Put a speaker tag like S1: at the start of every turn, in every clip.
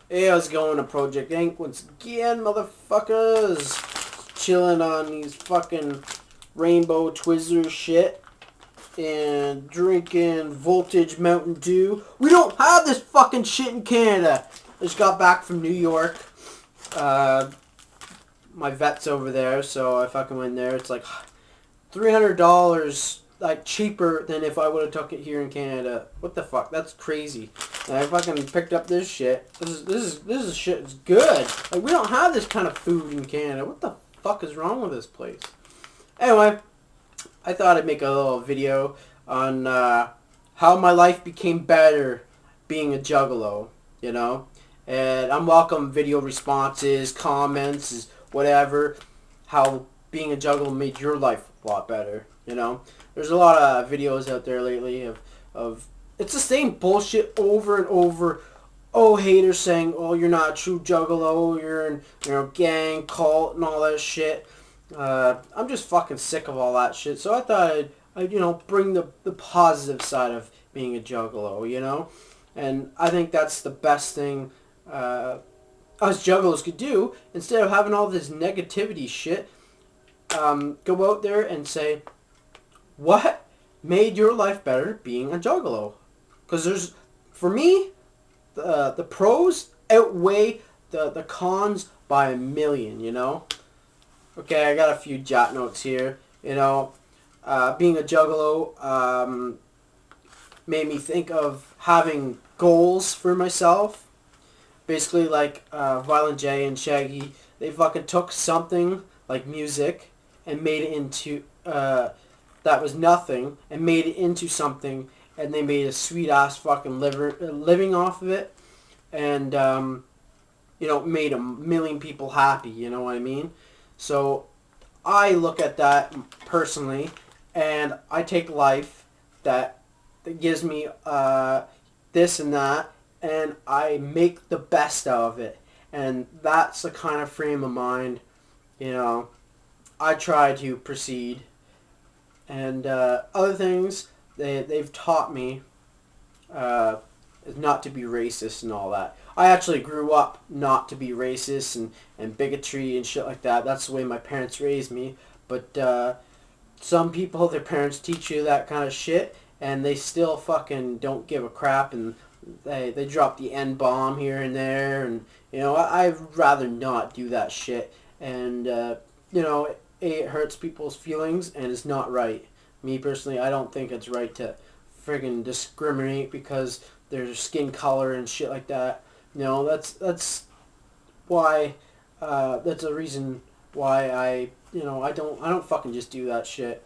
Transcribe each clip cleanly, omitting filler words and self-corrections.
S1: Hey, how's it going? To Project Ink once again, motherfuckers. Chilling on these fucking rainbow Twizzlers shit and drinking Voltage Mountain Dew. We don't have this fucking shit in Canada. I just got back from New York. Uh, my vet's over there, so I fucking went there. It's like $300, like cheaper than if I would have took it here in Canada. What the fuck? That's crazy. And I fucking picked up this shit. This is shit. It's good. Like, we don't have this kind of food in Canada. What the fuck is wrong with this place? Anyway, I thought I'd make a little video on how my life became better being a juggalo. You know, and I'm welcome video responses, comments, whatever. How being a juggalo made your life a lot better. You know, there's a lot of videos out there lately of it's the same bullshit over and over. Oh, haters saying, oh, you're not a true juggalo, you're in, gang, cult, and all that shit. I'm just fucking sick of all that shit. So I thought I'd bring the positive side of being a juggalo, And I think that's the best thing us juggalos could do. Instead of having all this negativity shit, go out there and say, what made your life better being a juggalo? Because for me, the pros outweigh the cons by a million, Okay, I got a few jot notes here. Being a juggalo made me think of having goals for myself. Basically, like Violent J and Shaggy, they fucking took something like music and made it into that was nothing and made it into something, and they made a sweet ass fucking living off of it, and made a million people happy. You know what I mean? So I look at that personally, and I take life that gives me this and that, and I make the best out of it, and that's the kind of frame of mind, I try to proceed. And other things they've taught me is not to be racist and all that. I actually grew up not to be racist and bigotry and shit like that. That's the way my parents raised me. But some people, their parents teach you that kind of shit, and they still fucking don't give a crap, and they drop the N-bomb here and there, and I'd rather not do that shit. And it hurts people's feelings, and it's not right. Me personally, I don't think it's right to friggin' discriminate because there's skin color and shit like that. That's why that's a reason why I don't fucking just do that shit.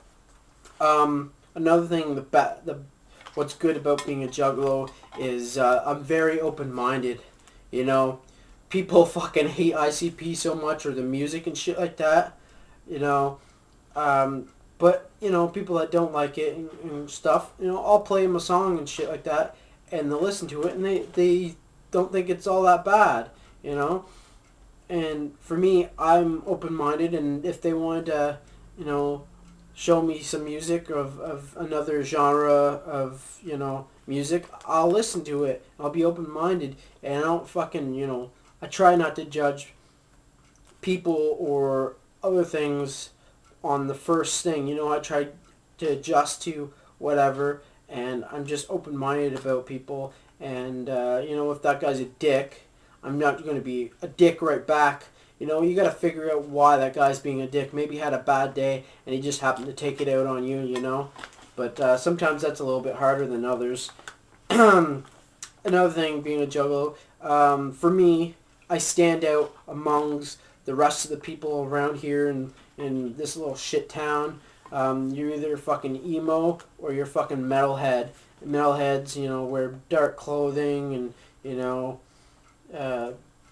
S1: Another thing, what's good about being a juggalo is I'm very open-minded. People fucking hate ICP so much, or the music and shit like that. But people that don't like it and stuff, I'll play them a song and shit like that, and they'll listen to it, and they don't think it's all that bad, And for me, I'm open-minded, and if they wanted to, show me some music of another genre of, music, I'll listen to it. I'll be open-minded, and I don't fucking, I try not to judge people or other things on the first thing. I try to adjust to whatever, and I'm just open-minded about people. And if that guy's a dick, I'm not going to be a dick right back. You got to figure out why that guy's being a dick. Maybe he had a bad day and he just happened to take it out on you. But sometimes that's a little bit harder than others. Another thing, being a juggalo, for me, I stand out amongst the rest of the people around here in this little shit town. You're either fucking emo or you're fucking metalhead. Metalheads, wear dark clothing and,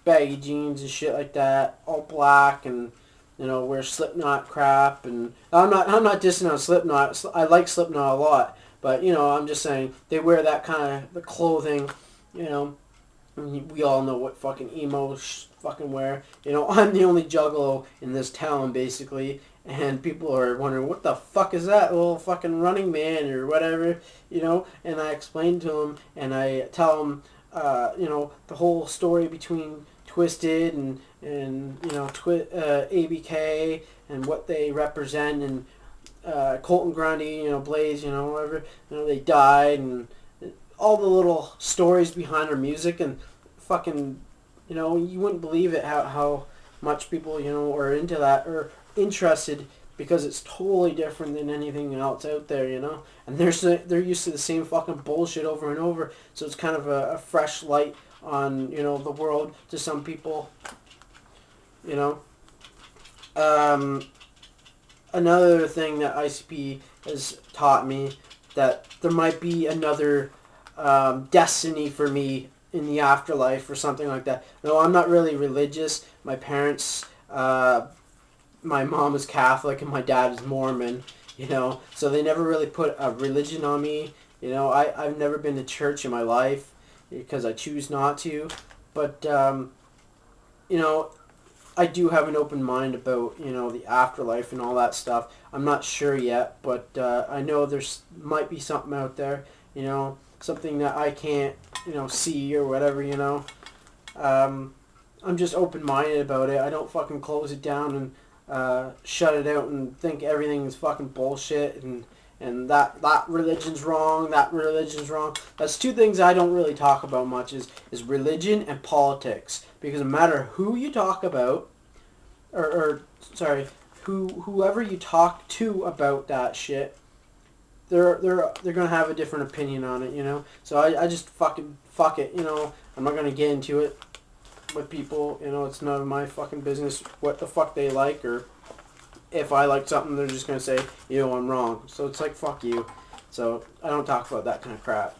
S1: baggy jeans and shit like that, all black, and, wear Slipknot crap. And I'm not dissing on Slipknot. I like Slipknot a lot. But, I'm just saying, they wear that kind of the clothing, we all know what fucking emo fucking wear. I'm the only juggalo in this town, basically, and people are wondering, what the fuck is that little fucking Running Man or whatever, And I explain to them, and I tell them you know, the whole story between Twisted and you know, ABK and what they represent, and Colton Grundy, you know, Blaze, you know, whatever, you know, they died, and all the little stories behind their music, and fucking, you know, you wouldn't believe it how much people, you know, are into that or interested, because it's totally different than anything else out there, you know. And they're used to the same fucking bullshit over and over, so it's kind of a fresh light on, you know, the world to some people, you know. Another thing that ICP has taught me, that there might be another destiny for me in the afterlife or something like that. No, I'm not really religious. My parents, my mom is Catholic and my dad is Mormon, you know, so they never really put a religion on me. You know, I've never been to church in my life because I choose not to, but, you know, I do have an open mind about, you know, the afterlife and all that stuff. I'm not sure yet, but I know there's might be something out there, you know, something that I can't, you know, see or whatever, you know. I'm just open-minded about it. I don't fucking close it down and shut it out and think everything's fucking bullshit and that religion's wrong, that religion's wrong. That's two things I don't really talk about much, is religion and politics. Because no matter who you talk about, or sorry, whoever you talk to about that shit, they're gonna have a different opinion on it, you know. So I just fucking fuck it, you know. I'm not gonna get into it with people, you know. It's none of my fucking business what the fuck they like, or if I like something, they're just gonna say, you know, I'm wrong. So it's like, fuck you. So I don't talk about that kind of crap.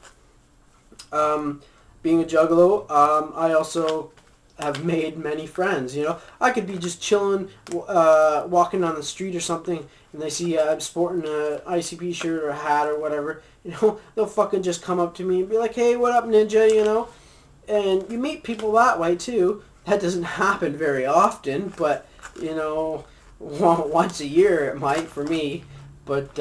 S1: Being a juggalo, I also have made many friends, you know. I could be just chilling, walking on the street or something, and they see I'm sporting a ICP shirt or a hat or whatever, you know, they'll fucking just come up to me and be like, hey, what up, ninja, you know. And you meet people that way too. That doesn't happen very often, but, you know, once a year it might for me. But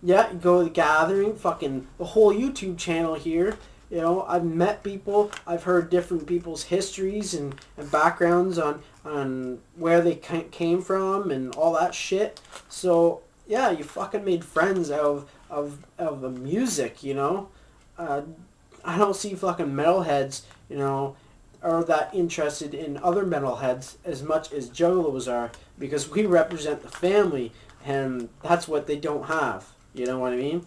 S1: yeah, go to the gathering, fucking the whole YouTube channel here. You know, I've met people, I've heard different people's histories and backgrounds on where they came from and all that shit. So yeah, you fucking made friends out of the music, you know. I don't see fucking metalheads, you know, are that interested in other metalheads as much as juggalos are, because we represent the family, and that's what they don't have. You know what I mean?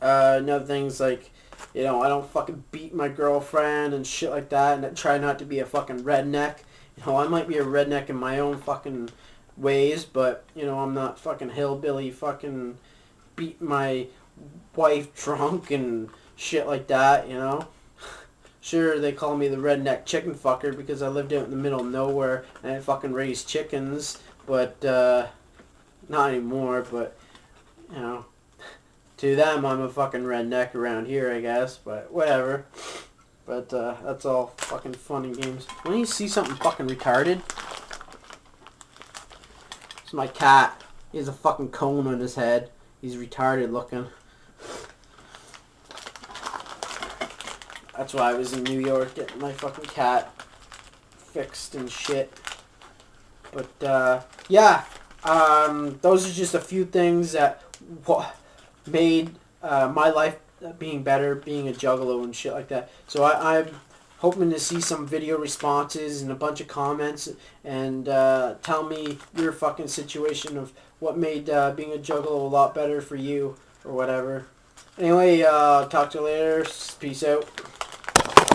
S1: Another thing's like, you know, I don't fucking beat my girlfriend and shit like that, and I try not to be a fucking redneck. You know, I might be a redneck in my own fucking ways, but, you know, I'm not fucking hillbilly fucking beat my wife drunk and shit like that, you know. Sure, they call me the redneck chicken fucker because I lived out in the middle of nowhere and I fucking raised chickens, but not anymore. But, you know, to them I'm a fucking redneck around here, I guess, but whatever. But that's all fucking fun and games. When you see something fucking retarded, it's my cat. He has a fucking cone on his head. He's retarded looking. That's why I was in New York getting my fucking cat fixed and shit. But, yeah. Those are just a few things that made my life being better, being a juggalo and shit like that. So I'm hoping to see some video responses and a bunch of comments, and tell me your fucking situation of what made being a juggalo a lot better for you or whatever. Anyway, talk to you later. Peace out.